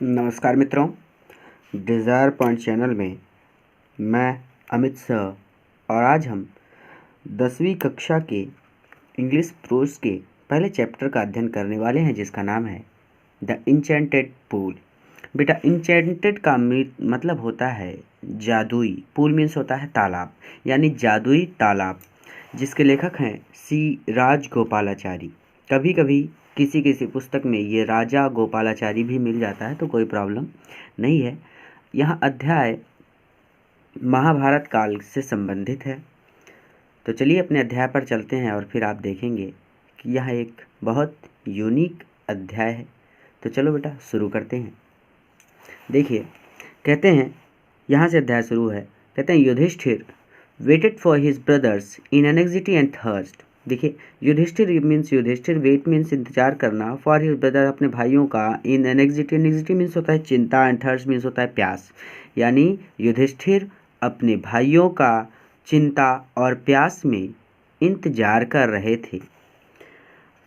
नमस्कार मित्रों, desire point channel में मैं अमित सर और आज हम 10वीं कक्षा के इंग्लिश प्रोज के पहले चैप्टर का अध्ययन करने वाले हैं, जिसका नाम है द इंचेंटेड पूल। बेटा, इंचेंटेड का मतलब होता है जादुई, पूल मीन्स होता है तालाब, यानी जादुई तालाब, जिसके लेखक हैं सी राजगोपालाचारी। कभी कभी किसी किसी पुस्तक में ये राजा गोपालाचारी भी मिल जाता है, तो कोई प्रॉब्लम नहीं है। यह अध्याय महाभारत काल से संबंधित है। तो चलिए अपने अध्याय पर चलते हैं और फिर आप देखेंगे कि यह एक बहुत यूनिक अध्याय है। तो चलो बेटा शुरू करते हैं। देखिए, कहते हैं, यहाँ से अध्याय शुरू है। कहते हैं, Yudhishthir waited for his brothers in anxiety and thirst. देखिए, Yudhishthir means Yudhishthir, wait means इंतजार करना, फॉर हिज ब्रदर अपने भाइयों का, इन एंग्जाइटी, एंग्जाइटी मीन्स होता है चिंता, एंड थर्स्ट मीन्स होता है प्यास। यानी युधिष्ठिर अपने भाइयों का चिंता और प्यास में इंतजार कर रहे थे,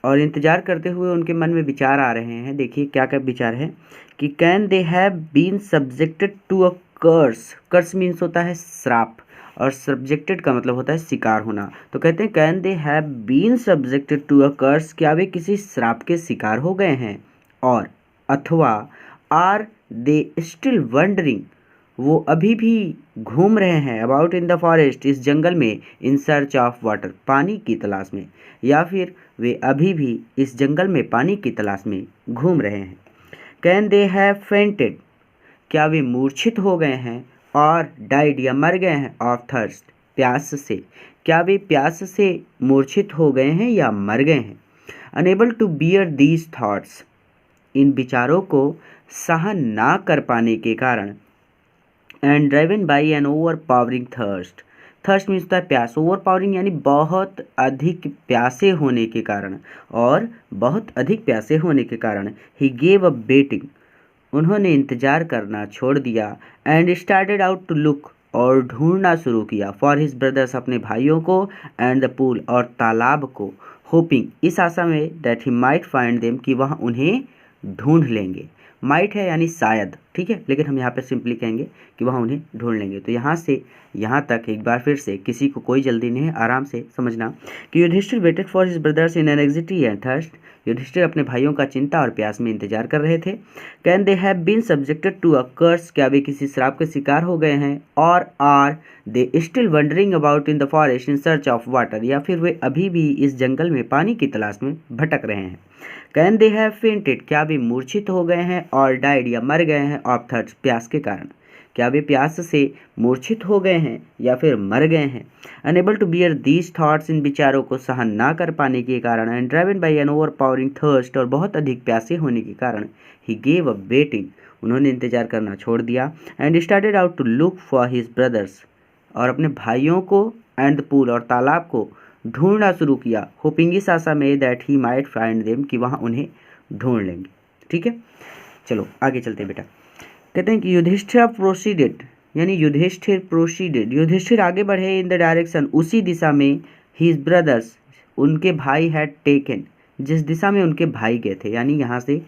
और इंतजार करते हुए उनके मन में विचार आ रहे हैं। देखिए क्या क्या विचार है कि can they have been subjected to a curse. Curse means होता है श्राप, और सब्जेक्टेड का मतलब होता है शिकार होना। तो कहते हैं can they have been subjected to a curse, क्या वे किसी श्राप के शिकार हो गए हैं, और अथवा आर दे स्टिल वंडरिंग, वो अभी भी घूम रहे हैं, अबाउट इन द फॉरेस्ट, इस जंगल में, इन सर्च ऑफ वाटर, पानी की तलाश में, या फिर वे अभी भी इस जंगल में पानी की तलाश में घूम रहे हैं। कैन दे हैव फेंटेड, क्या वे मूर्छित हो गए हैं, और डाइड या मर गए हैं, ऑफ थर्स्ट, प्यास से, क्या वे प्यास से मूर्छित हो गए हैं या मर गए हैं। Unable to bear these thoughts, इन विचारों को सहन ना कर पाने के कारण, and driven by an overpowering thirst, thirst means होता है प्यास, ओवर पावरिंग यानी बहुत अधिक प्यासे होने के कारण, और बहुत अधिक प्यासे होने के कारण, ही गेव अ बेटिंग, उन्होंने इंतजार करना छोड़ दिया, and started out to look, और ढूंढना शुरू किया, फॉर हिज ब्रदर्स, अपने भाइयों को, एंड द पूल, और तालाब को, होपिंग, इस आशा में, that he might find them, कि वह उन्हें ढूंढ लेंगे। माइट है यानी शायद, ठीक है, लेकिन हम यहाँ पे सिंपली कहेंगे कि वह उन्हें ढूंढ लेंगे। तो यहाँ से यहाँ तक एक बार फिर से, किसी को कोई जल्दी नहीं है, आराम से समझना कि Yudhishthira waited for his brothers in anxiety and thirst, Yudhishthira अपने भाइयों का चिंता और प्यास में इंतजार कर रहे थे। Can they have been subjected to a curse, क्या वे किसी श्राप के शिकार हो गए हैं, और are they still wandering about in the forest in search of water, या फिर वे अभी भी इस जंगल में पानी की तलाश में भटक रहे हैं। कैन दे हैव फेंटेड, क्या वे मूर्छित हो गए हैं, और डाइड या मर गए हैं, ऑफ थर्स्ट, प्यास के कारण, क्या वे प्यास से मूर्छित हो गए हैं या फिर मर गए हैं। Unable to bear these thoughts, इन विचारों को सहन ना कर पाने के कारण, and driven by an overpowering thirst, और बहुत अधिक प्यासे होने के कारण, ही गेव अ वेटिंग, उन्होंने इंतजार करना छोड़ दिया, and started out to look for his brothers, और अपने भाइयों को, एंड द पूल, और तालाब को ढूंढना शुरू किया, होपिंग, इस आशा में, that he might find them, कि वहाँ उन्हें ढूंढ लेंगे। ठीक है, चलो आगे चलते बेटा। कहते हैं कि युधिष्ठिर प्रोसीडेड, यानी युधिष्ठिर प्रोसीडेड, युधिष्ठिर आगे बढ़े, इन द डायरेक्शन, उसी दिशा में, हिज ब्रदर्स, उनके भाई हैड टेकन, जिस दिशा में उनके भाई गए थे। यानी यहाँ से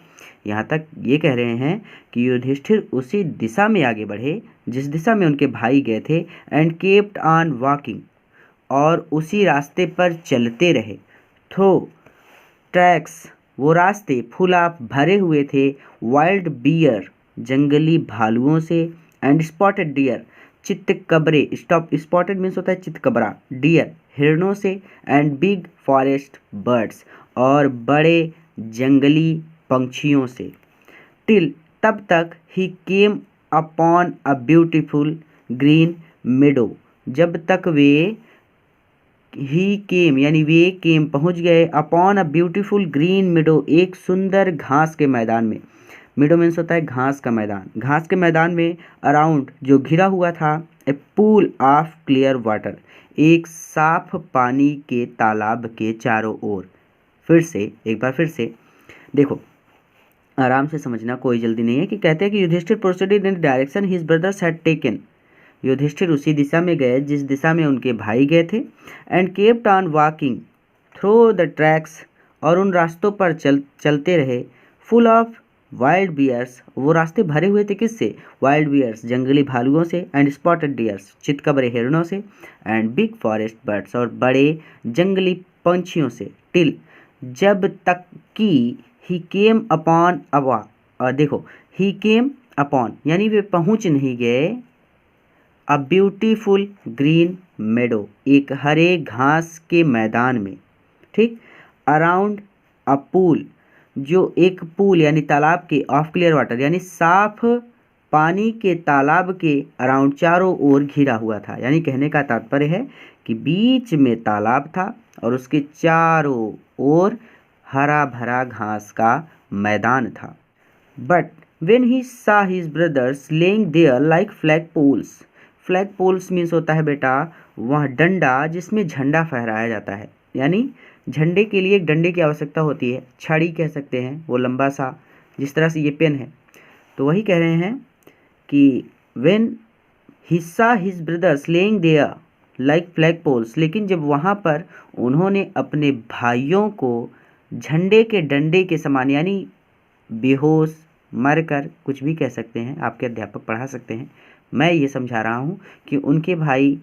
यहाँ तक ये कह रहे हैं कि युधिष्ठिर उसी दिशा में आगे बढ़े जिस दिशा में उनके भाई गए थे, एंड केप्ट ऑन वॉकिंग, और उसी रास्ते पर चलते रहे, थ्रो ट्रैक्स, वो रास्ते, फुल ऑफ, भरे हुए थे, वाइल्ड बियर, जंगली भालुओं से, एंड स्पॉटेड डियर, चित्तकबरे, स्पॉटेड मीन्स होता है चित्तकबरा, डियर, हिरणों से, एंड बिग फॉरेस्ट बर्ड्स, और बड़े जंगली पंछियों से, टिल, तब तक, he came upon a beautiful green meadow, जब तक वे, ही केम यानी वे केम पहुंच गए, अपॉन अ ब्यूटीफुल ग्रीन मेडो, एक सुंदर घास के मैदान में, मेडो मीन्स होता है घास का मैदान, घास के मैदान में, अराउंड, जो घिरा हुआ था, ए पूल ऑफ क्लियर वाटर, एक साफ पानी के तालाब के चारों ओर। फिर से एक बार फिर से देखो, आराम से समझना, कोई जल्दी नहीं है। कि कहते हैं कि Yudhishthira proceeded in direction his brothers had taken, Yudhishthira उसी दिशा में गए जिस दिशा में उनके भाई गए थे, and kept on walking through the tracks, और उन रास्तों पर चलते रहे, फुल ऑफ वाइल्ड बियर्स, वो रास्ते भरे हुए थे किससे? वाइल्ड बियर्स जंगली भालुओं से, एंड स्पॉटेड डियर्स चितकबरे हिरणों से, एंड बिग फॉरेस्ट बर्ड्स और बड़े जंगली पंछियों से, टिल जब तक कि ही केम अपॉन अवा, और देखो ही केम अपॉन यानी वे पहुंच नहीं गए, अ ब्यूटीफुल ग्रीन मेडो एक हरे घास के मैदान में, ठीक, अराउंड अ पूल जो एक पूल यानी तालाब के, ऑफ क्लियर वाटर यानी साफ पानी के तालाब के अराउंड चारों ओर घिरा हुआ था। यानी कहने का तात्पर्य है कि बीच में तालाब था और उसके चारों ओर हरा भरा घास का मैदान था। But when he saw his brothers lying there like flag poles, flag poles means होता है बेटा वह डंडा जिसमें झंडा फहराया जाता है, यानी झंडे के लिए एक डंडे की आवश्यकता होती है, छड़ी कह सकते हैं, वो लंबा सा, जिस तरह से ये पेन है। तो वही कह रहे हैं कि when he saw his brothers lying there like flag poles, लेकिन जब वहाँ पर उन्होंने अपने भाइयों को झंडे के डंडे के समान, यानी बेहोश, मरकर, कुछ भी कह सकते हैं, आपके अध्यापक पढ़ा सकते हैं, मैं ये समझा रहा हूँ कि उनके भाई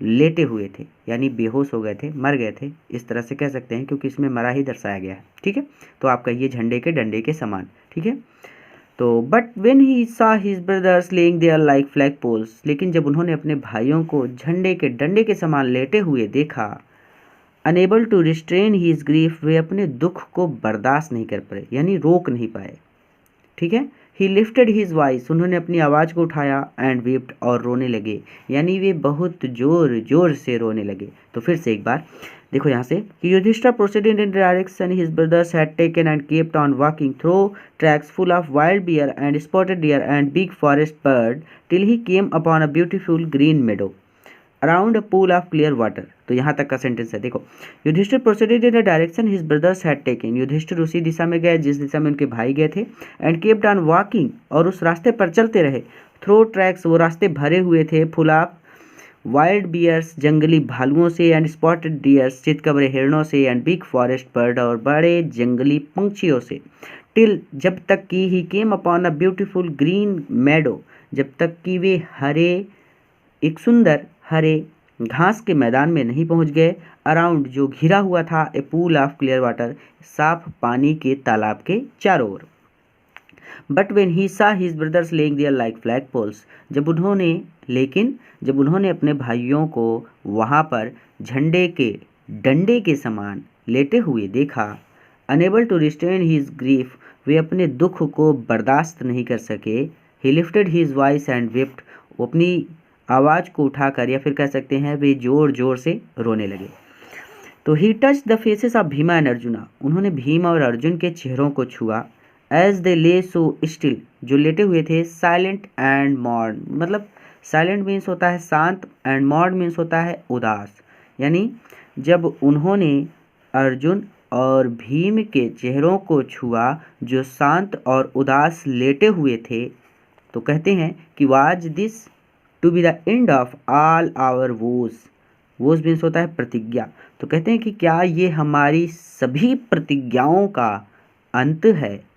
लेटे हुए थे, यानी बेहोश हो गए थे, मर गए थे, इस तरह से कह सकते हैं, क्योंकि इसमें मरा ही दर्शाया गया है, ठीक है। तो आप कहिए झंडे के डंडे के समान, ठीक है। तो but when he saw his brothers lying there like flag poles, लेकिन जब उन्होंने अपने भाइयों को झंडे के डंडे के समान लेटे हुए देखा, unable to restrain his grief, वे अपने दुख को बर्दाश्त नहीं कर पाए, यानी रोक नहीं पाए, ठीक है। ही लिफ्टेड हिज वॉइस, उन्होंने अपनी आवाज़ को उठाया, एंड वीप्ड और रोने लगे, यानी वे बहुत जोर जोर से रोने लगे। तो फिर से एक बार देखो यहाँ से कि Yudhishthira proceeded in direction his brothers had taken and kept on walking through tracks full of wild bear and spotted deer and big forest bird till he came upon a beautiful green meadow around a pool of clear water. तो यहाँ तक का sentence है। देखो, Yudhishthira proceeded in the direction his brothers had taken, Yudhishthira उसी दिशा में गए जिस दिशा में उनके भाई गए थे, एंड केप्ट ऑन वॉकिंग, और उस रास्ते पर चलते रहे, थ्रो ट्रैक्स, वो रास्ते भरे हुए थे, फुल ऑफ वाइल्ड बियर्स जंगली भालुओं से, एंड स्पॉटेड डियर्स चितकबरे हिरणों से, एंड बिग फॉरेस्ट बर्ड और बड़े जंगली पंछियों से, टिल जब तक कि he came upon a beautiful green meadow, जब तक कि वे हरे, एक सुंदर हरे घास के मैदान में नहीं पहुंच गए, अराउंड जो घिरा हुआ था, ए पूल ऑफ क्लियर वाटर, साफ पानी के तालाब के चारों ओर। But when he saw his brothers lying there like flag poles, जब उन्होंने अपने भाइयों को वहाँ पर झंडे के डंडे के समान लेटे हुए देखा, unable to restrain his grief, वे अपने दुख को बर्दाश्त नहीं कर सके, he lifted his voice and wept, वो अपनी आवाज़ को उठाकर, या फिर कह सकते हैं वे जोर जोर से रोने लगे। तो he touch the faces of Bhima and Arjuna, उन्होंने भीम और अर्जुन के चेहरों को छुआ, एज दे ले सो स्टिल, जो लेटे हुए थे, साइलेंट एंड मॉर्न, मतलब साइलेंट मीन्स होता है शांत, एंड मॉर्न मीन्स होता है उदास, यानी जब उन्होंने अर्जुन और भीम के चेहरों को छुआ जो शांत और उदास लेटे हुए थे, तो कहते हैं कि was this to be the end of all our vows means होता है प्रतिज्ञा, तो कहते हैं कि क्या ये हमारी सभी प्रतिज्ञाओं का अंत है।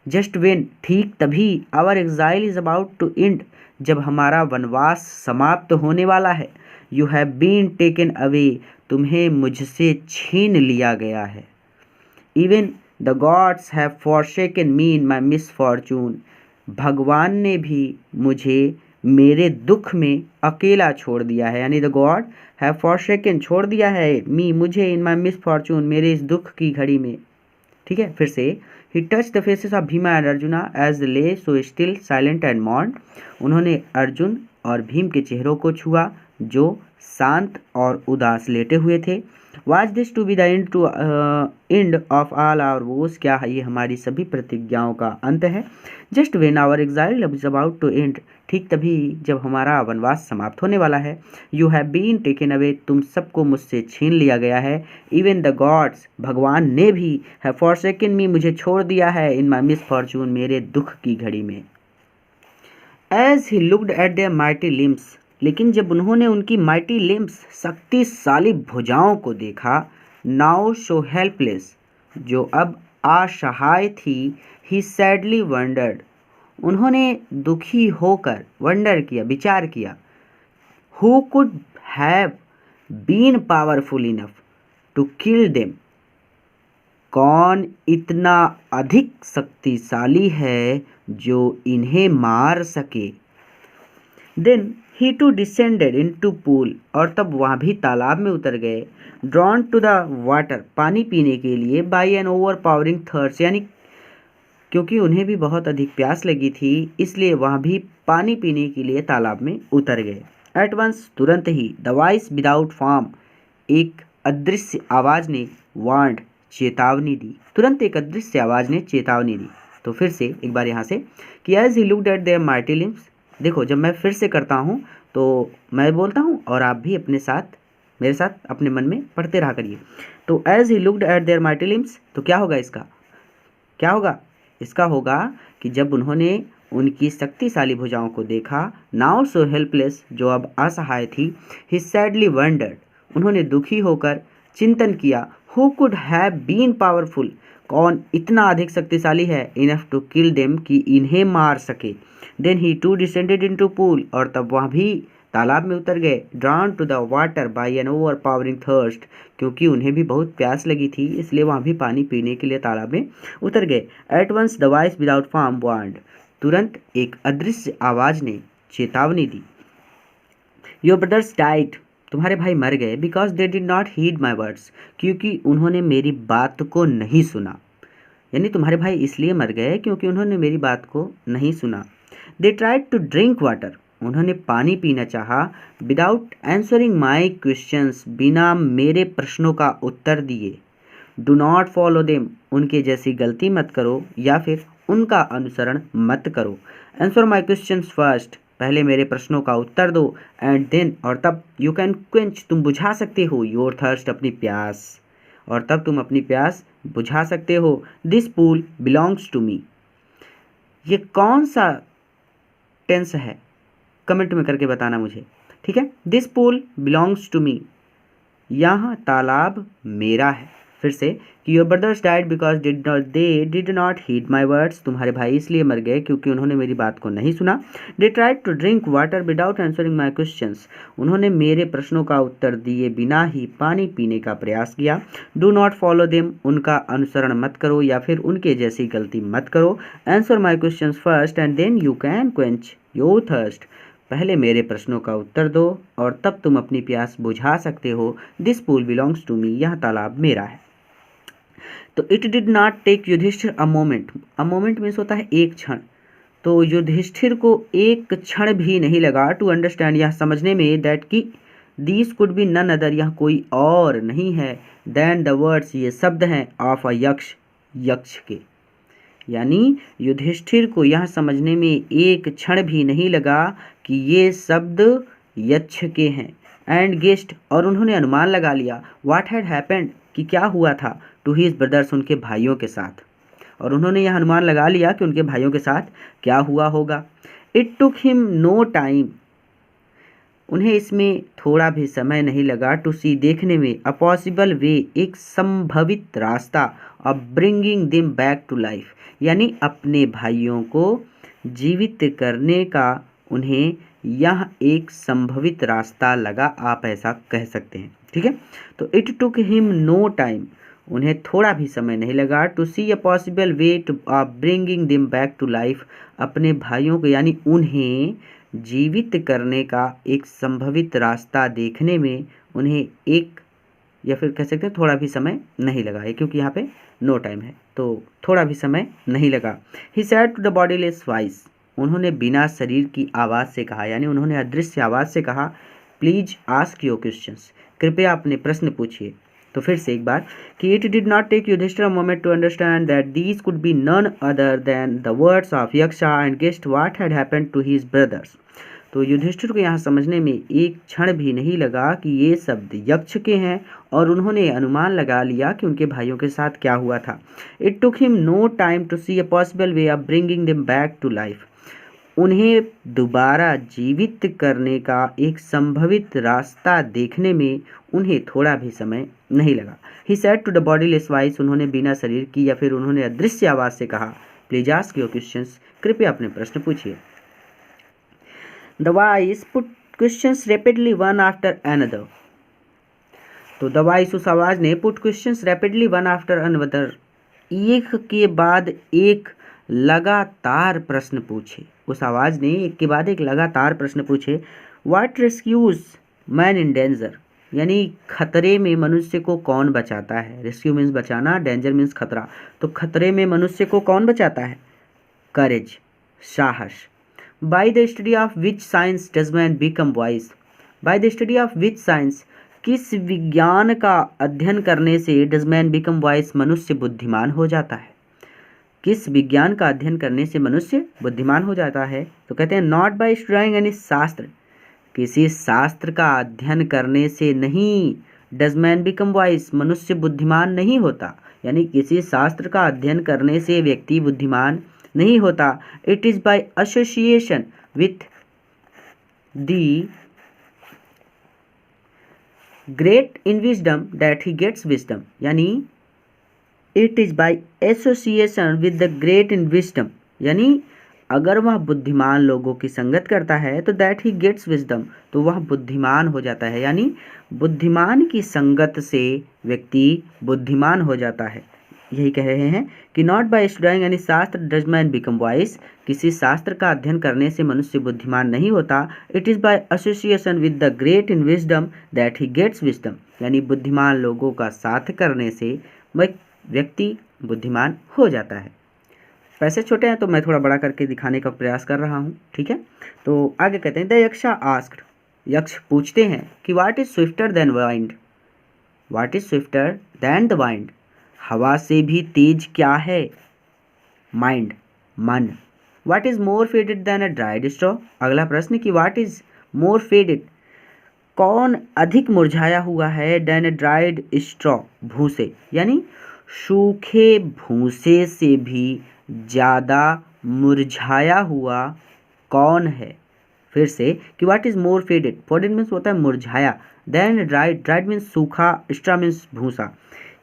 जस्ट वेन, ठीक तभी, our exile is about to end, जब हमारा वनवास समाप्त होने वाला है, you have been taken away, तुम्हें मुझसे छीन लिया गया है, even the gods have forsaken me in my misfortune, भगवान ने भी मुझे मेरे दुख में अकेला छोड़ दिया है, यानी द गॉड हैव फॉरसेकन, छोड़ दिया है, मी, मुझे, इन माई मिसफॉर्चून, मेरे इस दुख की घड़ी में, ठीक है। फिर से, he touch the faces of Bhima and Arjuna as lay so still silent and mourn, उन्होंने अर्जुन और भीम के चेहरों को छुआ जो शांत और उदास लेटे हुए थे। Was this to be the end of all our vows, क्या है ये हमारी सभी प्रतिज्ञाओं का अंत है। Just when our exile is about to end, ठीक तभी जब हमारा वनवास समाप्त होने वाला है, you have been taken away, तुम सबको मुझसे छीन लिया गया है, इवन द गॉड्स, भगवान ने भी, हैव फॉरसेकन मी, मुझे छोड़ दिया है, इन माई मिसफॉर्चून, मेरे दुख की घड़ी में। As he looked at their mighty limbs, लेकिन जब उन्होंने उनकी माइटी लिम्स, शक्तिशाली भुजाओं को देखा, नाउ सो हेल्पलेस, जो अब असहाय थी, ही सैडली वंडर्ड, उन्होंने दुखी होकर वंडर किया, विचार किया। Who could have been powerful enough to kill them, कौन इतना अधिक शक्तिशाली है जो इन्हें मार सके। Then he too descended into pool, और तब वहाँ भी तालाब में उतर गए। ड्रॉन टू द वाटर, पानी पीने के लिए। By an overpowering thirst, यानी क्योंकि उन्हें भी बहुत अधिक प्यास लगी थी, इसलिए वहाँ भी पानी पीने के लिए तालाब में उतर गए। एट वंस, तुरंत ही। द वॉइस विदाउट फॉर्म, एक अदृश्य आवाज़ ने। वार्नड, चेतावनी दी। तुरंत एक अदृश्य आवाज़ ने चेतावनी दी। तो फिर से एक बार यहाँ से कि as he looked at their mighty limbs, देखो जब मैं फिर से करता हूँ तो मैं बोलता हूँ और आप भी अपने साथ मेरे साथ अपने मन में पढ़ते रहा करिए। तो as he looked at their mighty limbs, तो क्या होगा इसका, क्या होगा इसका होगा कि जब उन्होंने उनकी शक्तिशाली भुजाओं को देखा। नाउ सो हेल्पलेस, जो अब असहाय थी। ही सैडली वंडर्ड, उन्होंने दुखी होकर चिंतन किया। Who could have been powerful, कौन इतना अधिक शक्तिशाली है। इनफ टू किल देम, कि इन्हें मार सके। Then he too descended into pool, और तब वहाँ भी तालाब में उतर गए। Drawn to the water by an overpowering thirst, क्योंकि उन्हें भी बहुत प्यास लगी थी, इसलिए वहाँ भी पानी पीने के लिए तालाब में उतर गए। At once the voice without form warned, तुरंत एक अदृश्य आवाज़ ने चेतावनी दी। योर ब्रदर्स डाइड, तुम्हारे भाई मर गए। Because they did not heed my words, क्योंकि उन्होंने मेरी बात को नहीं सुना। यानी तुम्हारे भाई इसलिए मर गए क्योंकि उन्होंने मेरी बात को नहीं सुना। They tried to drink water, उन्होंने पानी पीना चाहा। विदाउट आंसरिंग माई क्वेश्चंस, बिना मेरे प्रश्नों का उत्तर दिए। डू नॉट फॉलो देम, उनके जैसी गलती मत करो या फिर उनका अनुसरण मत करो। आंसर माई क्वेश्चंस फर्स्ट, पहले मेरे प्रश्नों का उत्तर दो। एंड देन, और तब। यू कैन क्वेंच, तुम बुझा सकते हो। योर थर्स्ट, अपनी प्यास, और तब तुम अपनी प्यास बुझा सकते हो। This pool belongs to me, ये कौन सा टेंस है कमेंट में करके बताना मुझे, ठीक है। This pool belongs to me, यहाँ तालाब मेरा है। फिर से कि your brothers died because they did not heed my words, तुम्हारे भाई इसलिए मर गए क्योंकि उन्होंने मेरी बात को नहीं सुना। They tried to drink water without answering my questions, उन्होंने मेरे प्रश्नों का उत्तर दिए बिना ही पानी पीने का प्रयास किया। डू नॉट फॉलो देम, उनका अनुसरण मत करो या फिर उनके जैसी गलती मत करो। Answer my questions first and then you can quench your thirst, पहले मेरे प्रश्नों का उत्तर दो और तब तुम अपनी प्यास बुझा सकते हो। This pool belongs to me, यह तालाब मेरा है। तो it did not take Yudhishthira a moment, a moment means होता है एक क्षण। तो युधिष्ठिर को एक क्षण भी नहीं लगा टू अंडरस्टैंड, यह समझने में, दैट कि these could be none other, यह कोई और नहीं है, देन द वर्ड्स, ये शब्द हैं, ऑफ अ यक्ष, यक्ष के। यानी युधिष्ठिर को यह समझने में एक क्षण भी नहीं लगा कि ये शब्द यक्ष के हैं। एंड गेस्ट, और उन्होंने अनुमान लगा लिया। व्हाट हैड हैपेंड, कि क्या हुआ था। टू हिज ब्रदर्स, उनके भाइयों के साथ, और उन्होंने यह अनुमान लगा लिया कि उनके भाइयों के साथ क्या हुआ होगा। It took him no time, उन्हें इसमें थोड़ा भी समय नहीं लगा। टू सी, देखने में। अ पॉसिबल वे, एक संभवित रास्ता। Of bringing them back to life, यानी अपने भाइयों को जीवित करने का उन्हें यह एक संभवित रास्ता लगा, आप ऐसा कह सकते हैं, ठीक है। तो it took him no time, उन्हें थोड़ा भी समय नहीं लगा। To see a possible way to bringing them back to life, अपने भाइयों को यानी उन्हें जीवित करने का एक संभवित रास्ता देखने में उन्हें एक, या फिर कह सकते हैं थोड़ा भी समय नहीं लगा है, क्योंकि यहाँ पे नो टाइम है, तो थोड़ा भी समय नहीं लगा। He said to the bodiless voice, उन्होंने बिना शरीर की आवाज़ से कहा, यानी उन्होंने अदृश्य आवाज़ से कहा। प्लीज आस्क योर क्वेश्चंस, कृपया अपने प्रश्न पूछिए। तो फिर से एक बार कि it did not take Yudhishthira a moment to understand that these could be none other than the words of Yaksha and guessed what had happened to his brothers. तो युधिष्ठिर को यहाँ समझने में एक क्षण भी नहीं लगा कि ये शब्द यक्ष के हैं, और उन्होंने अनुमान लगा लिया कि उनके भाइयों के साथ क्या हुआ था। It took him no time to see a possible way of bringing them back to life, उन्हें दोबारा जीवित करने का एक संभवित रास्ता देखने में उन्हें थोड़ा भी समय नहीं लगा। He said to the bodiless voice, उन्होंने बिना शरीर की या फिर उन्होंने अदृश्य आवाज़ से कहा। Please ask your questions. कृपया अपने प्रश्न पूछिए। The voice put questions rapidly one after another. तो द वॉइस, उस आवाज़ ने, put questions rapidly one after another, एक के बाद एक लगातार प्रश्न पूछे। उस आवाज़ ने एक के बाद एक लगातार प्रश्न पूछे। What rescues man in danger, यानी खतरे में मनुष्य को कौन बचाता है। रेस्क्यू मीन्स बचाना, डेंजर मीन्स खतरा। तो खतरे में मनुष्य को कौन बचाता है? करेज, साहस। By the study of which science does man become wise. By the study of which science, किस विज्ञान का अध्ययन करने से डज मैन बिकम वाइज, मनुष्य बुद्धिमान हो जाता है। किस विज्ञान का अध्ययन करने से मनुष्य बुद्धिमान हो जाता है? तो कहते हैं नॉट बाय स्टूडिंग एनी शास्त्र, किसी शास्त्र का अध्ययन करने से नहीं डज मैन बिकम वाइज, मनुष्य बुद्धिमान नहीं होता। यानी किसी शास्त्र का अध्ययन करने से व्यक्ति बुद्धिमान नहीं होता। It is by association with the great in wisdom that he gets wisdom, यानी it is by association with the great in wisdom, यानी अगर वह बुद्धिमान लोगों की संगत करता है तो दैट ही गेट्स विजडम, तो वह बुद्धिमान हो जाता है। यानी बुद्धिमान की संगत से व्यक्ति बुद्धिमान हो जाता है। यही कह रहे हैं कि नॉट बाय स्टूडिंग एनी शास्त्र डज मैन बिकम वाइज, किसी शास्त्र का अध्ययन करने से मनुष्य बुद्धिमान नहीं होता। It is by association with the great in wisdom that he gets wisdom, यानी बुद्धिमान लोगों का साथ करने से व्यक्ति बुद्धिमान हो जाता है। पैसे छोटे हैं तो मैं थोड़ा बड़ा करके दिखाने का प्रयास कर रहा हूँ, ठीक है। तो आगे कहते हैं द यक्षा आस्क्ड, यक्ष पूछते हैं कि what is swifter than wind. What is swifter than the wind, हवा से भी तेज क्या है? माइंड, मन। What is more faded than a dried straw, अगला प्रश्न कि व्हाट इज मोर फेडेड, कौन अधिक मुरझाया हुआ है? देन अ ड्राइड स्ट्रॉ, भूसे, यानी सूखे भूसे से भी ज़्यादा मुरझाया हुआ कौन है? फिर से कि what is more faded, faded means होता है मुरझाया, देन ड्राइड, ड्राइड मीन्स सूखा, स्ट्रा मीन्स भूसा,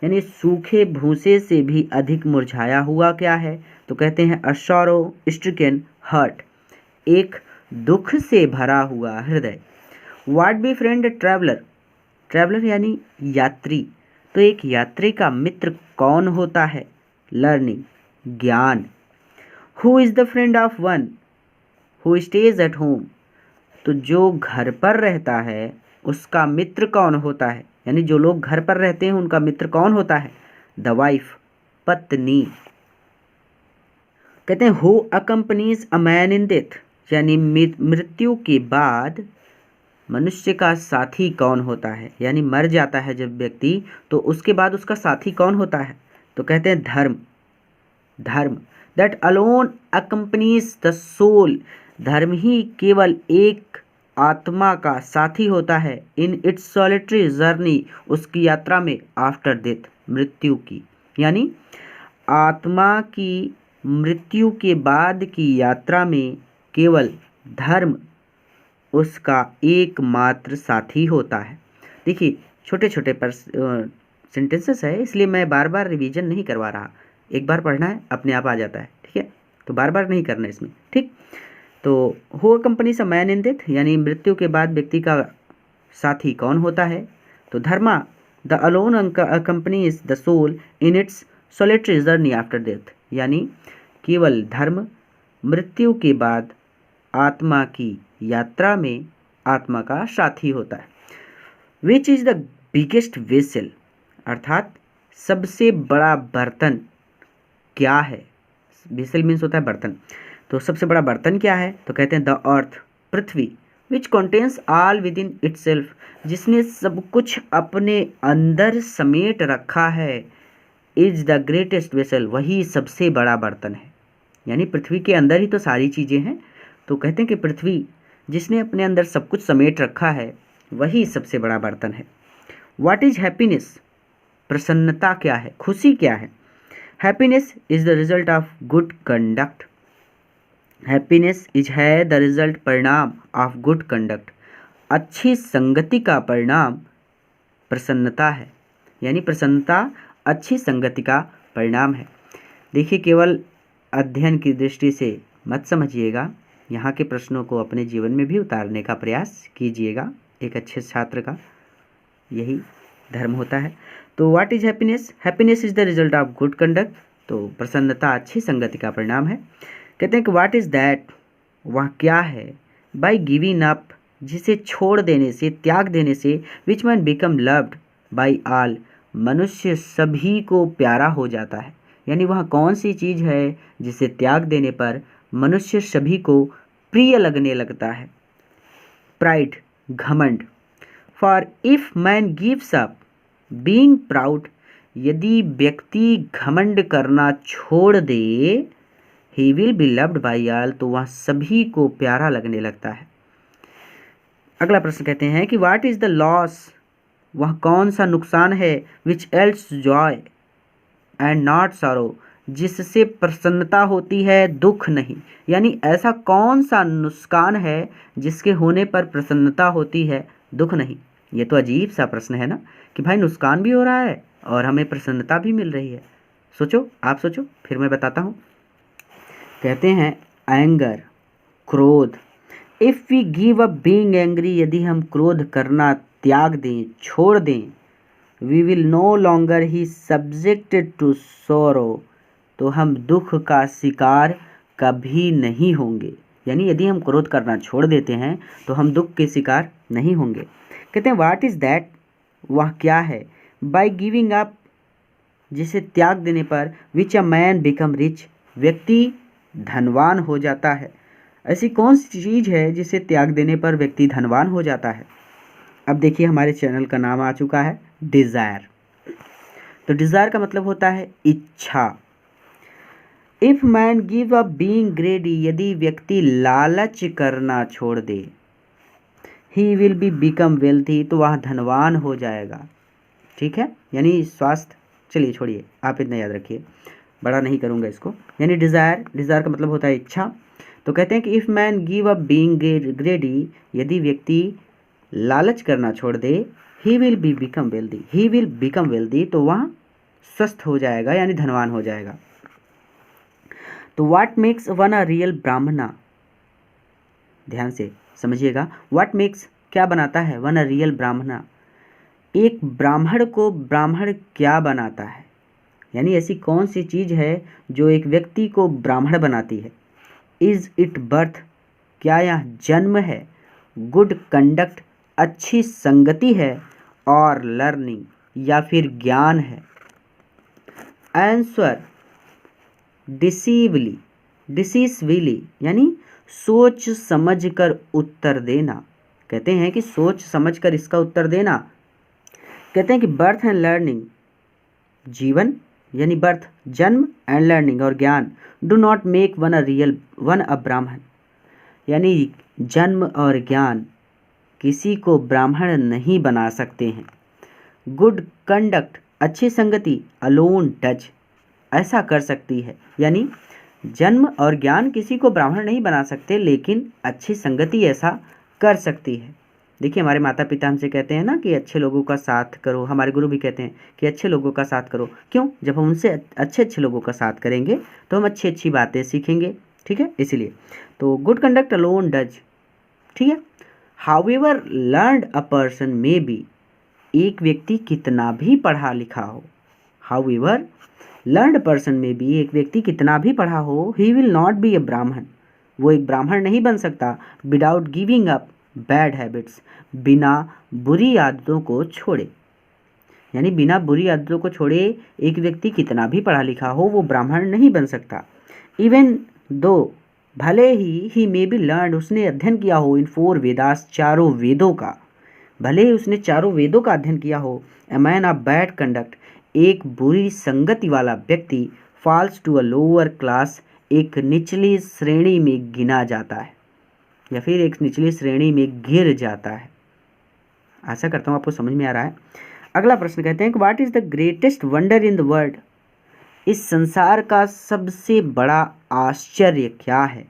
यानी सूखे भूसे से भी अधिक मुरझाया हुआ क्या है? तो कहते हैं अ सॉरो स्ट्रिकन हार्ट, एक दुख से भरा हुआ हृदय। What be friend traveller, traveller यानी यात्री, तो एक यात्री का मित्र कौन होता है? लर्निंग, ज्ञान। Who is the friend of one who stays at home, तो जो घर पर रहता है उसका मित्र कौन होता है? यानी जो लोग घर पर रहते हैं उनका मित्र कौन होता है? द वाइफ, पत्नी। कहते हैं who accompanies a man in death, यानी मृत्यु के बाद मनुष्य का साथी कौन होता है? यानी मर जाता है जब व्यक्ति तो उसके बाद उसका साथी कौन होता है? तो कहते हैं धर्म, धर्म। That alone accompanies the soul, धर्म ही केवल एक आत्मा का साथी होता है। इन इट्स सॉलिटरी जर्नी, उसकी यात्रा में, आफ्टर डेथ, मृत्यु की, यानी आत्मा की मृत्यु के बाद की यात्रा में केवल धर्म उसका एकमात्र साथी होता है। देखिए छोटे छोटे सेंटेंसेस है, इसलिए मैं बार बार रिवीजन नहीं करवा रहा, एक बार पढ़ना है अपने आप आ जाता है, ठीक है। तो बार बार नहीं करना इसमें, ठीक। तो who accompanies a man in death, यानी मृत्यु के बाद व्यक्ति का साथी कौन होता है? तो Dharma, the alone accompanies the soul in its solitary journey after death, यानी केवल धर्म मृत्यु के बाद आत्मा की यात्रा में आत्मा का साथी होता है। Which is the biggest vessel, अर्थात सबसे बड़ा बर्तन क्या है? वेसल मीन्स होता है बर्तन, तो सबसे बड़ा बर्तन क्या है? तो कहते हैं the earth, Prithvi. Which contains all with in itself, जिसने सब कुछ अपने अंदर समेट रखा है। इज द ग्रेटेस्ट वेसल, वही सबसे बड़ा बर्तन है, यानी पृथ्वी के अंदर ही तो सारी चीज़ें हैं। तो कहते हैं कि पृथ्वी जिसने अपने अंदर सब कुछ समेट रखा है वही सबसे बड़ा बर्तन है। व्हाट इज हैप्पीनेस, प्रसन्नता क्या है? खुशी क्या है? Happiness is the result of good conduct, happiness is है द रिजल्ट, परिणाम, ऑफ गुड कंडक्ट, अच्छी संगति का परिणाम प्रसन्नता है, यानी प्रसन्नता अच्छी संगति का परिणाम है। देखिए केवल अध्ययन की दृष्टि से मत समझिएगा, यहाँ के प्रश्नों को अपने जीवन में भी उतारने का प्रयास कीजिएगा। एक अच्छे छात्र का यही धर्म होता है। तो what is happiness? Happiness is the result of good conduct. तो प्रसन्नता अच्छी संगति का परिणाम है। कहते हैं कि व्हाट इज दैट? वह क्या है? बाय गिविंग अप, जिसे छोड़ देने से, त्याग देने से, which man become loved by all, मनुष्य सभी को प्यारा हो जाता है। यानी वह कौन सी चीज़ है जिसे त्याग देने पर मनुष्य सभी को प्रिय लगने लगता है? प्राइड, घमंड। For if man gives up being proud, यदि व्यक्ति घमंड करना छोड़ दे, he will be loved by all, तो वह सभी को प्यारा लगने लगता है। अगला प्रश्न कहते हैं कि व्हाट इज द लॉस? वह कौन सा नुकसान है? Which else joy and not sorrow, जिससे प्रसन्नता होती है दुख नहीं। यानी ऐसा कौन सा नुकसान है जिसके होने पर प्रसन्नता होती है दुख नहीं। ये तो अजीब सा प्रश्न है ना, कि भाई नुकसान भी हो रहा है और हमें प्रसन्नता भी मिल रही है। सोचो, आप सोचो, फिर मैं बताता हूँ। कहते हैं एंगर, क्रोध। If we give up being angry, यदि हम क्रोध करना त्याग दें, छोड़ दें, we will no longer he subjected to sorrow, तो हम दुख का शिकार कभी नहीं होंगे। यानी यदि हम क्रोध करना छोड़ देते हैं तो हम दुख के शिकार नहीं होंगे। कहते हैं व्हाट इज़ दैट? वह क्या है? बाय गिविंग अप, जिसे त्याग देने पर, विच अ मैन बिकम रिच, व्यक्ति धनवान हो जाता है। ऐसी कौन सी चीज़ है जिसे त्याग देने पर व्यक्ति धनवान हो जाता है? अब देखिए हमारे चैनल का नाम आ चुका है डिज़ायर। तो डिज़ायर का मतलब होता है इच्छा। If man give up being greedy, यदि व्यक्ति लालच करना छोड़ दे, he will be become wealthy, तो वह धनवान हो जाएगा। ठीक है, यानी स्वास्थ्य, चलिए छोड़िए, आप इतना याद रखिए, बड़ा नहीं करूँगा इसको। यानी डिज़ायर का मतलब होता है इच्छा। तो कहते हैं कि if man give up being greedy, यदि व्यक्ति लालच करना छोड़ दे, ही विल बिकम वेल्दी, तो वह स्वस्थ हो जाएगा, यानी धनवान हो जाएगा। तो what makes one a real ब्राह्मणा? ध्यान से समझिएगा, व्हाट मेक्स क्या बनाता है, वन अ रियल ब्राह्मणा, एक ब्राह्मण को ब्राह्मण क्या बनाता है? यानी ऐसी कौन सी चीज़ है जो एक व्यक्ति को ब्राह्मण बनाती है? इज़ इट बर्थ, क्या यह जन्म है? गुड कंडक्ट, अच्छी संगति है? और लर्निंग, या फिर ज्ञान है? आंसर डिसीजली, यानी सोच समझ कर उत्तर देना। कहते हैं कि सोच समझ कर इसका उत्तर देना। कहते हैं कि बर्थ एंड लर्निंग, जीवन यानी बर्थ, जन्म, एंड लर्निंग और ज्ञान, डू नॉट मेक वन अ ब्राह्मण, यानी जन्म और ज्ञान किसी को ब्राह्मण नहीं बना सकते हैं। गुड कंडक्ट, अच्छी संगति, अलोन डज, ऐसा कर सकती है। यानी जन्म और ज्ञान किसी को ब्राह्मण नहीं बना सकते, लेकिन अच्छी संगति ऐसा कर सकती है। देखिए हमारे माता पिता हमसे कहते हैं ना कि अच्छे लोगों का साथ करो, हमारे गुरु भी कहते हैं कि अच्छे लोगों का साथ करो। क्यों? जब हम उनसे अच्छे लोगों का साथ करेंगे तो हम अच्छी बातें सीखेंगे। ठीक है, इसीलिए तो गुड कंडक्ट अलोन डज। ठीक है, however learned a person may be, एक व्यक्ति कितना भी पढ़ा लिखा हो, हाउएवर लर्नड पर्सन में भी, एक व्यक्ति कितना भी पढ़ा हो, ही विल नॉट बी ए ब्राह्मण, वो एक ब्राह्मण नहीं बन सकता। Without giving up bad habits, बिना बुरी आदतों को छोड़े, यानी बिना बुरी आदतों को छोड़े एक व्यक्ति कितना भी पढ़ा लिखा हो वो ब्राह्मण नहीं बन सकता। इवन दो, भले ही मे बी लर्न, उसने अध्ययन किया हो इन 4 वेदास, चारों वेदों का, भले ही उसने चारों वेदों का अध्ययन किया हो। A man of bad conduct, एक बुरी संगति वाला व्यक्ति, falls to a lower class, एक निचली श्रेणी में गिना जाता है, या फिर एक निचली श्रेणी में गिर जाता है। आशा करता हूँ आपको समझ में आ रहा है। अगला प्रश्न कहते हैं कि what is the greatest wonder in the world, इस संसार का सबसे बड़ा आश्चर्य क्या है?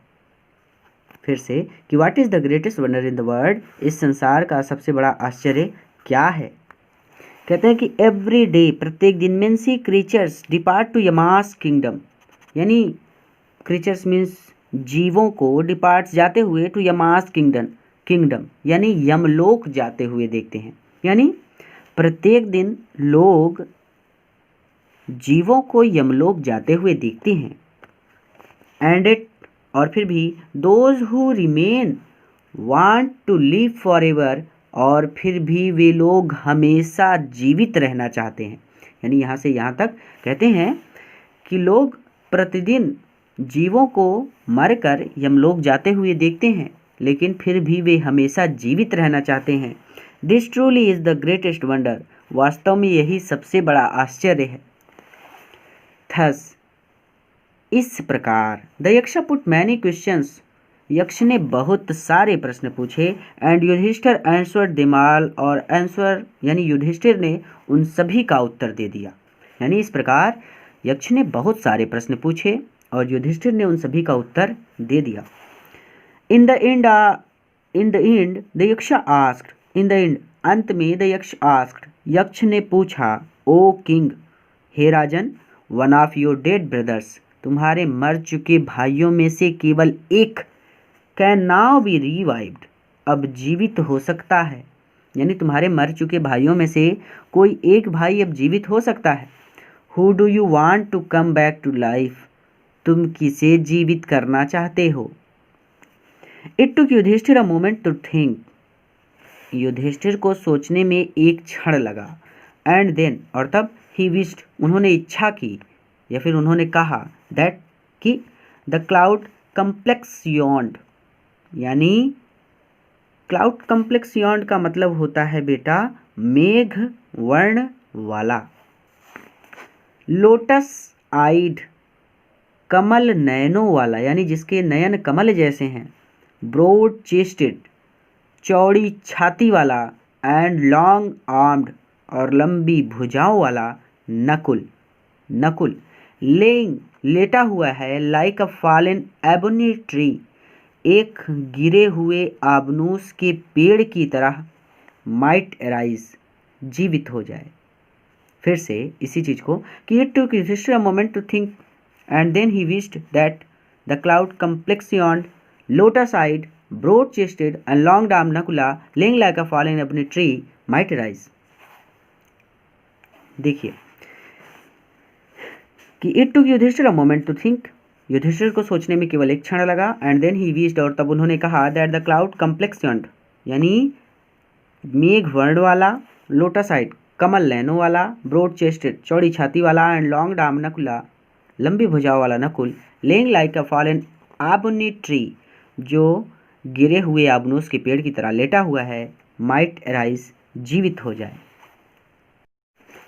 फिर से कि what is the greatest wonder in the world, इस संसार का सबसे बड़ा आश्चर्य क्या है? कहते हैं कि एवरी डे, प्रत्येक दिन, मेंसी creatures depart to Yama's kingdom, यानी क्रीचर्स मीन्स जीवों को, डिपार्ट्स जाते हुए, टू यमास किंगडम यानी यमलोक जाते हुए देखते हैं। यानी प्रत्येक दिन लोग जीवों को यमलोक जाते हुए देखते हैं। एंड इट, और फिर भी, those who remain want to live forever, और फिर भी वे लोग हमेशा जीवित रहना चाहते हैं। यानी यहाँ से यहाँ तक कहते हैं कि लोग प्रतिदिन जीवों को मरकर यमलोक जाते हुए देखते हैं, लेकिन फिर भी वे हमेशा जीवित रहना चाहते हैं। This truly is the greatest wonder, वास्तव में यही सबसे बड़ा आश्चर्य है। थस, इस प्रकार, द यक्ष पुट मैनी क्वेश्चंस, यक्ष ने बहुत सारे प्रश्न पूछे। And Yudhishthira answered them all, और आंसर यानी युधिष्ठिर ने उन सभी का उत्तर दे दिया। यानी इस प्रकार यक्ष ने बहुत सारे प्रश्न पूछे और युधिष्ठिर ने उन सभी का उत्तर दे दिया। In the end the Yaksha asked, in the end, अंत में, द यक्ष आस्क्ड, यक्ष ने पूछा, ओ किंग, हे राजन, one of your dead brothers, तुम्हारे मर चुके भाइयों में से केवल एक, कैन नाउ बी रिवाइव्ड, अब जीवित हो सकता है। यानी तुम्हारे मर चुके भाइयों में से कोई एक भाई अब जीवित हो सकता है। Who do you want to come back to life, तुम किसे जीवित करना चाहते हो। It took Yudhishthira a moment to think, Yudhishthira को सोचने में एक क्षण लगा। एंड देन, और तब, ही विश्ड, उन्होंने इच्छा की या फिर उन्होंने कहा, दैट, कि, द क्लाउड कम्प्लेक्स यॉन्ड, यानी क्लाउड कम्प्लेक्स यॉन्ड का मतलब होता है बेटा मेघ वर्ण वाला। लोटस आइड, कमल नयनों वाला, यानी जिसके नयन कमल जैसे हैं। ब्रॉड चेस्टेड, चौड़ी छाती वाला। एंड लॉन्ग आर्म्ड, और लंबी भुजाओं वाला। नकुल, नकुल, लेइंग, लेटा हुआ है। Like a fallen ebony tree, एक गिरे हुए आबनूस के पेड़ की तरह। माइट अराइज, जीवित हो जाए। फिर से इसी चीज को कि it took Yudhishthira a moment to think and then he wished that the cloud complexioned, lotus eyed, broad chested and long arm Nakula, lying like a fallen ebony tree, might arise. देखिए कि it took Yudhishthira a moment to think, Yudhishthira को सोचने में केवल एक क्षण लगा। And then he wished, और तब उन्होंने कहा, that the cloud complex yawned, यानी मेघ वर्ण वाला, लोटस आइड, कमल नयनों वाला, ब्रॉड चेस्टेड, चौड़ी छाती वाला, एंड लॉन्ग आर्म नकुला, लंबी भुजाओं वाला Nakul, lying like a fallen ebony tree, जो गिरे हुए आबनूस के पेड़ की तरह लेटा हुआ है। माइट अराइज, जीवित हो जाए।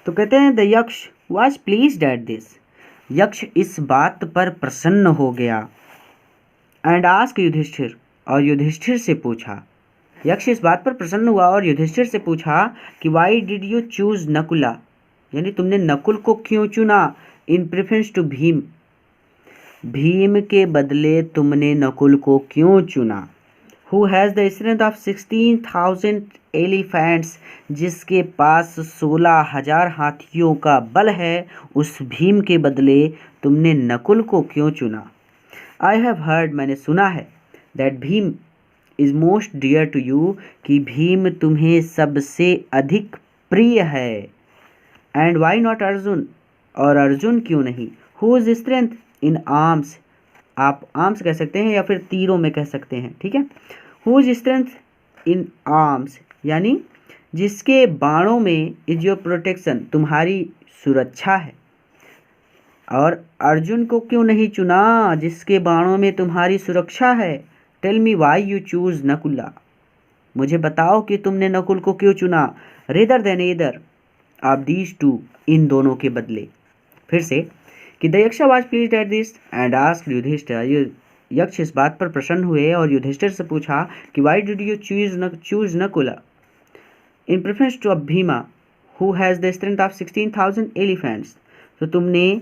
तो कहते हैं the Yaksha was pleased at this, यक्ष इस बात पर प्रसन्न हो गया। एंड आस्क युधिष्ठिर, और युधिष्ठिर से पूछा, यक्ष इस बात पर प्रसन्न हुआ और युधिष्ठिर से पूछा कि why did you choose Nakula, यानी तुमने नकुल को क्यों चुना, इन प्रेफरेंस टू भीम, भीम के बदले तुमने नकुल को क्यों चुना। Who has the strength of 16,000 elephants, जिसके पास 16,000 हाथियों का बल है, उस भीम के बदले तुमने नकुल को क्यों चुना। आई हैव हर्ड, मैंने सुना है, that Bhim is most dear to you, कि भीम तुम्हें सबसे अधिक प्रिय है। एंड वाई नॉट अर्जुन, और अर्जुन क्यों नहीं। Who is strength in arms, आप आर्म्स कह सकते हैं या फिर तीरों में कह सकते हैं, ठीक है। Who is strength in arms, यानी जिसके बाणों में इज योर प्रोटेक्शन, तुम्हारी सुरक्षा है। और अर्जुन को क्यों नहीं चुना, जिसके बाणों में तुम्हारी सुरक्षा है। Tell me why you choose Nakula, मुझे बताओ कि तुमने नकुल को क्यों चुना। Rather than either of these two, इन दोनों के बदले। फिर से कि the Yaksha was pleased at this and asked Yudhishthir, Yaksha इस बात पर प्रसन्न हुए और युधिष्ठिर से पूछा कि why did you choose Nakula in preference to Bhima who has the strength of 16,000 elephants, तो तुमने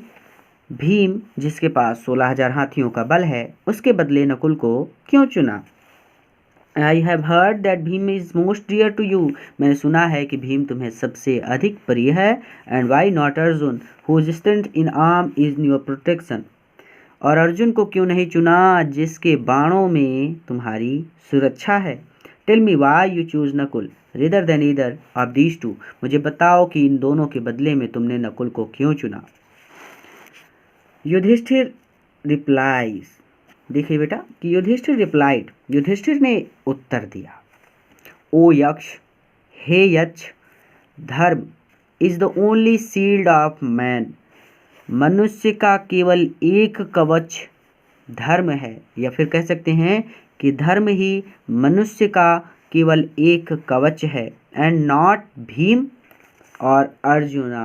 भीम जिसके पास 16,000 हाथियों का बल है, उसके बदले नकुल को क्यों चुना। I have heard that Bhim is most dear to you, मैंने सुना है कि भीम तुम्हें सबसे अधिक प्रिय है। And why not Arjun who is strength in arm is your protection, और अर्जुन को क्यों नहीं चुना जिसके बाणों में तुम्हारी सुरक्षा है। Tell me why you choose Nakul rather than either of these two. मुझे बताओ कि इन दोनों के बदले में तुमने नकुल को क्यों चुना। युधिष्ठिर रिप्लाइज, देखिए बेटा कि युधिष्ठिर रिप्लाइड, युधिष्ठिर ने उत्तर दिया, ओ यक्ष, हे यक्ष, धर्म is the only shield of man. मनुष्य का केवल एक कवच धर्म है, या फिर कह सकते हैं कि धर्म ही मनुष्य का केवल एक कवच है। एंड नॉट भीम और अर्जुना,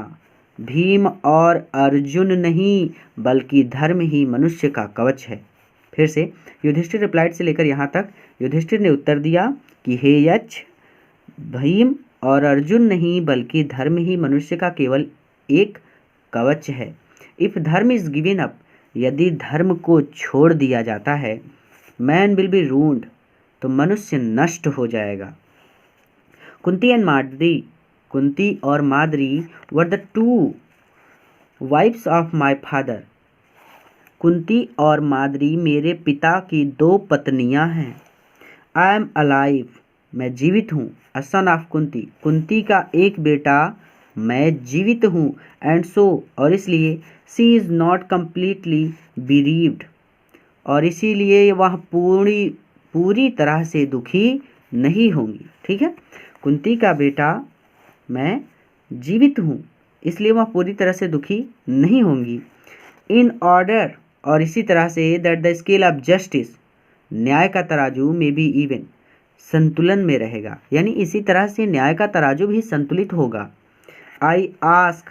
भीम और अर्जुन नहीं बल्कि धर्म ही मनुष्य का कवच है। फिर से युधिष्ठिर रिप्लाइड से लेकर यहाँ तक युधिष्ठिर ने उत्तर दिया कि हे यक्ष, भीम और अर्जुन नहीं बल्कि धर्म ही मनुष्य का केवल एक कवच है। इफ धर्म इज गिवन अप, यदि धर्म को छोड़ दिया जाता है, मैन विल बी रून्ड, तो मनुष्य नष्ट हो जाएगा। कुंती एंड माद्री, कुंती और Madri were the two wives of my father. Kunti और माद्री मेरे पिता की दो पत्नियां हैं। आई एम अलाइव, मैं जीवित हूँ। अ सन ऑफ कुंती, कुंती का एक बेटा, मैं जीवित हूँ। एंड सो, और इसलिए, सी इज़ नॉट कम्प्लीटली बिरीव्ड, और इसीलिए वह पूरी तरह से दुखी नहीं होंगी। ठीक है, कुंती का बेटा, मैं जीवित हूँ, इसलिए वह पूरी तरह से दुखी नहीं होंगी। इन ऑर्डर, और इसी तरह से, that the scale of justice, न्याय का तराजू में बी इवन, संतुलन में रहेगा, यानी इसी तरह से न्याय का तराजू भी संतुलित होगा। आई आस्क,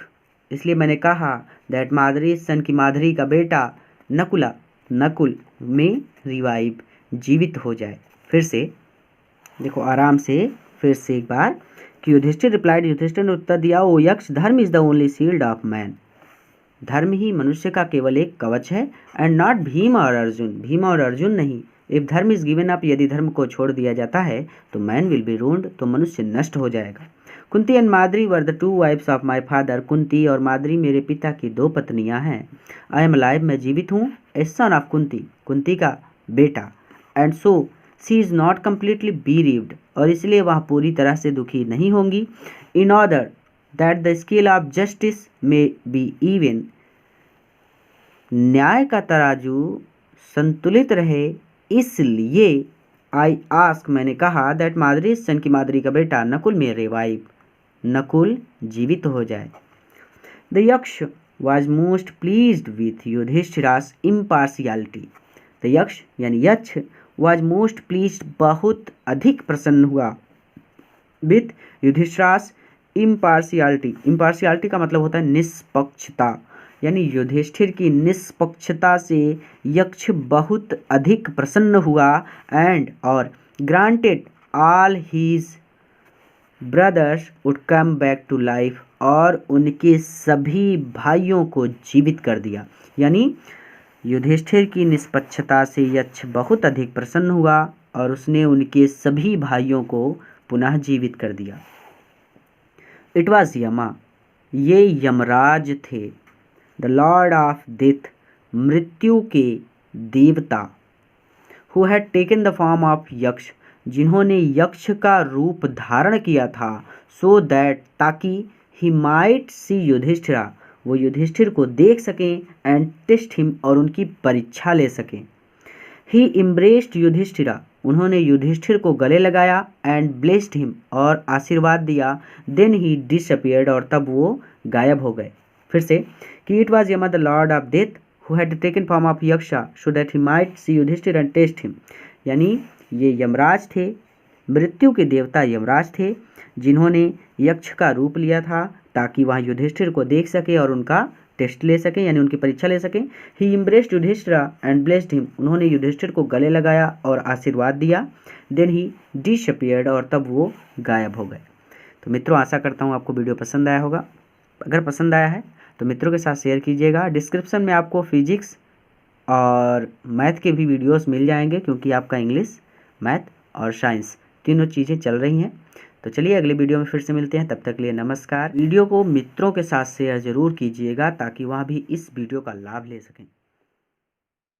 इसलिए मैंने कहा, दैट माद्री सन की माधुरी का बेटा नकुला, नकुल में रिवाइव, जीवित हो जाए। फिर से देखो आराम से, फिर से एक बार कि युधिष्ठिर रिप्लाइड, युधिष्ठिर ने उत्तर दिया, ओ यक्ष, धर्म is the only shield of man. धर्म ही मनुष्य का केवल एक कवच है। एंड नॉट भीम और अर्जुन, भीम और अर्जुन नहीं। इफ धर्म इज गिवन अप, यदि धर्म को छोड़ दिया जाता है तो मैन विल बी रून्ड, तो मनुष्य नष्ट हो जाएगा। Kunti and Madri were the two wives of my father. Kunti और माद्री मेरे पिता की दो पत्नियां हैं। आई एम अलाइव, मैं जीवित हूँ। A son of Kunti, Kunti का बेटा। And so she is not completely bereaved, और इसलिए वह पूरी तरह से दुखी नहीं होंगी। In order that the scale of justice may be even, न्याय का तराजू संतुलित रहे, इसलिए आई आस्क, मैंने कहा, दैट माद्री सन की माद्री का बेटा नकुल में रिवाइव, नकुल जीवित हो जाए। The Yaksha was most pleased with Yudhishthira's impartiality. The Yaksha यानी यक्ष वॉज मोस्ट प्लीज्ड, बहुत अधिक प्रसन्न हुआ, विथ युधिष्ठिरास इम्पार्शियलिटी। इम्पार्शियलिटी का मतलब होता है निष्पक्षता, यानी युधिष्ठिर की निष्पक्षता से यक्ष बहुत अधिक प्रसन्न हुआ। एंड, और, granted all his brothers would come back to life, और उनके सभी भाइयों को जीवित कर दिया। यानी युधिष्ठिर की निष्पक्षता से यक्ष बहुत अधिक प्रसन्न हुआ और उसने उनके सभी भाइयों को पुनः जीवित कर दिया। इट वॉज यमा, ये यमराज थे। द लॉर्ड ऑफ डेथ, मृत्यु के देवता। Who had taken the form of यक्ष, जिन्होंने यक्ष का रूप धारण किया था। सो दैट, ताकि, ही माइट सी युधिष्ठिरा, वो युधिष्ठिर को देख सकें। एंड टेस्ट हिम, और उनकी परीक्षा ले सकें। ही इम्ब्रेस्ड युधिष्ठिरा, उन्होंने युधिष्ठिर को गले लगाया। एंड ब्लेस्ड हिम, और आशीर्वाद दिया। देन ही डिसअपियर्ड, और तब वो गायब हो गए। फिर से कि it was Yama the lord of death who had taken form of Yaksha so that he might see Yudhishthira and test him, यानी ये यमराज थे, मृत्यु के देवता यमराज थे, जिन्होंने यक्ष का रूप लिया था ताकि वह युधिष्ठिर को देख सके और उनका टेस्ट ले सकें, यानी उनकी परीक्षा ले सकें। ही इम्ब्रेस्ड युधिष्ठिरा एंड ब्लेस्ड हिम, उन्होंने युधिष्ठिर को गले लगाया और आशीर्वाद दिया। देन ही डिसअपियर्ड, और तब वो गायब हो गए। तो मित्रों, आशा करता हूँ आपको वीडियो पसंद आया होगा। अगर पसंद आया है तो मित्रों के साथ शेयर कीजिएगा। डिस्क्रिप्शन में आपको फिजिक्स और मैथ के भी वीडियोस मिल जाएंगे, क्योंकि आपका इंग्लिश, मैथ और साइंस तीनों चीज़ें चल रही हैं। तो चलिए अगले वीडियो में फिर से मिलते हैं, तब तक के लिए नमस्कार। वीडियो को मित्रों के साथ शेयर ज़रूर कीजिएगा ताकि वह भी इस वीडियो का लाभ ले सकें।